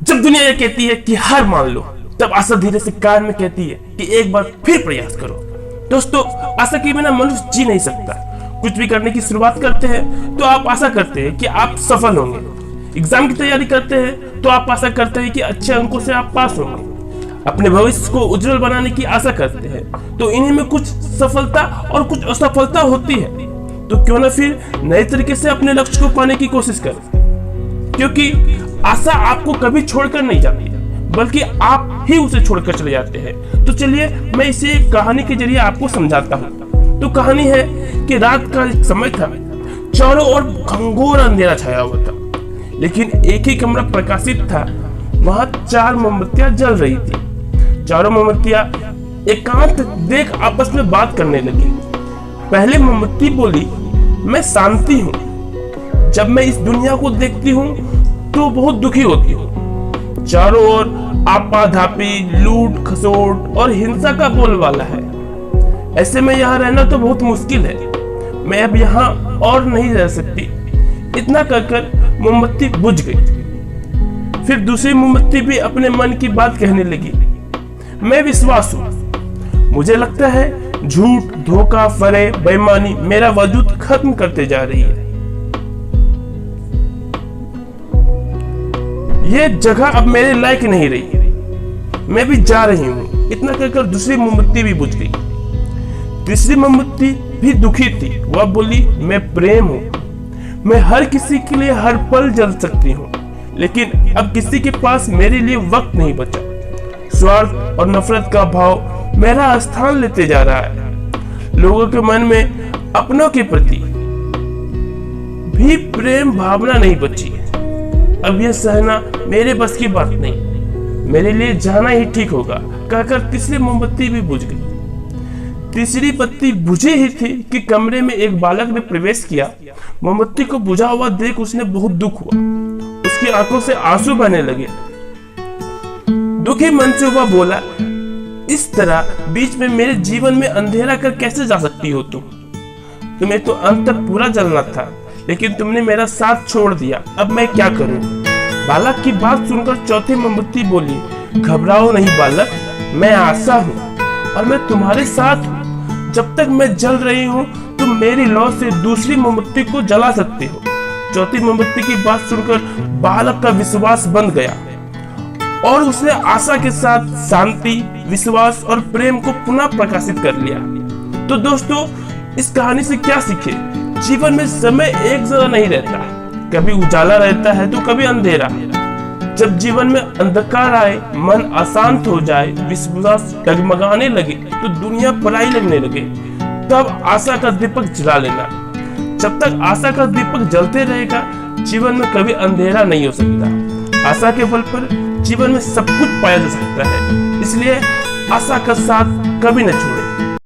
जब दुनिया ये कहती है कि हार मान लो, तब आशा धीरे से कान में कहती है कि एक बार फिर प्रयास करो। दोस्तों, आशा के बिना मनुष्य जी नहीं सकता। कुछ भी करने की शुरुआत करते हैं तो आप आशा करते हैं कि आप सफल होंगे। एग्जाम की तैयारी करते हैं तो आप आशा करते हैं कि अच्छे अंकों से आप पास होंगे। अपने भविष्य को उज्जवल बनाने की आशा करते हैं तो इन्हीं में कुछ सफलता और कुछ असफलता होती है। तो क्यों ना फिर नए तरीके से अपने लक्ष्य को पाने की कोशिश करें, क्योंकि आशा आपको कभी छोड़कर नहीं जाती, बल्कि आप ही उसे छोड़कर चले जाते हैं। तो चलिए मैं इसे एक कहानी के जरिए आपको समझाता हूँ। तो कहानी है कि रात का एक समय था, चारों ओर घंघोर अंधेरा छाया हुआ था, लेकिन एक ही कमरा प्रकाशित था। वहां 4 मोमबत्तियां जल रही थी। चारों मोमबत्तियां एकांत देख आपस में बात करने लगी। पहले मोमबत्ती बोली, मैं शांति हूँ। जब मैं इस दुनिया को देखती हूँ तो बहुत दुखी होती हूँ। चारों ओर आपाधापी, लूट खसोट और हिंसा का बोलबाला है। ऐसे में यहाँ रहना तो बहुत मुश्किल है। मैं अब यहाँ और नहीं रह सकती। इतना कहकर मोमबत्ती बुझ गई। फिर दूसरी मोमबत्ती भी अपने मन की बात कहने लगी। मैं विश्वास हूँ। मुझे लगता है झूठ, धोखा, फरेब, बेईमानी मेरा वजूद खत्म करते जा रही है। ये जगह अब मेरे लायक नहीं रही। मैं भी जा रही हूँ। इतना कहकर दूसरी मोमबत्ती भी बुझ गई। तीसरी मोमबत्ती भी दुखी थी। वह बोली, मैं प्रेम हूँ। मैं हर किसी के लिए हर पल जल सकती हूँ, लेकिन अब किसी के पास मेरे लिए वक्त नहीं बचा। स्वार्थ और नफरत का भाव मेरा स्थान लेते जा रहा है। लोगों के मन में अपनों के प्रति भी प्रेम भावना नहीं बची है। अब यह सहना मेरे बस की बात नहीं। मेरे लिए जाना ही ठीक होगा, कहकर तीसरी मोमबत्ती भी बुझ गई। तीसरी बत्ती बुझी ही थी कि कमरे में एक बालक ने प्रवेश किया। मोमबत्ती को बुझा हुआ देख उसने बहुत दुख हुआ। उसकी आंखों से आंसू बहने लगे। दुखी मन से वह बोला, इस तरह बीच में मेरे जीवन में अंधेरा कर कैसे जा सकती हो तुम? तुम्हें तो अंत तक पूरा जलना था, लेकिन तुमने मेरा साथ छोड़ दिया। अब मैं क्या करूं? बालक की बात सुनकर चौथी मोमबत्ती बोली, घबराओ नहीं बालक, मैं आशा हूं और मैं तुम्हारे साथ हूं। जब तक मैं जल रही हूं, तुम मेरी लौ से दूसरी मोमबत्ती को जला सकते हो। चौथी मोमबत्ती की बात सुनकर बालक का विश्वास बंध गया और उसने आशा के साथ शांति, विश्वास और प्रेम को पुनः प्रकाशित कर लिया। तो दोस्तों, इस कहानी से क्या सीखे? जीवन में समय एक जैसा नहीं रहता। कभी उजाला रहता है तो कभी अंधेरा। जब जीवन में अंधकार आए, मन अशांत हो जाए, विश्वास डगमगाने लगे तो दुनिया पराई लगने लगे, तब आशा का दीपक जला लेना। जब तक आशा का दीपक जलते रहेगा, जीवन में कभी अंधेरा नहीं हो सकता। आशा के बल पर जीवन में सब कुछ पाया जा सकता है। इसलिए आशा का साथ कभी न छोड़ें।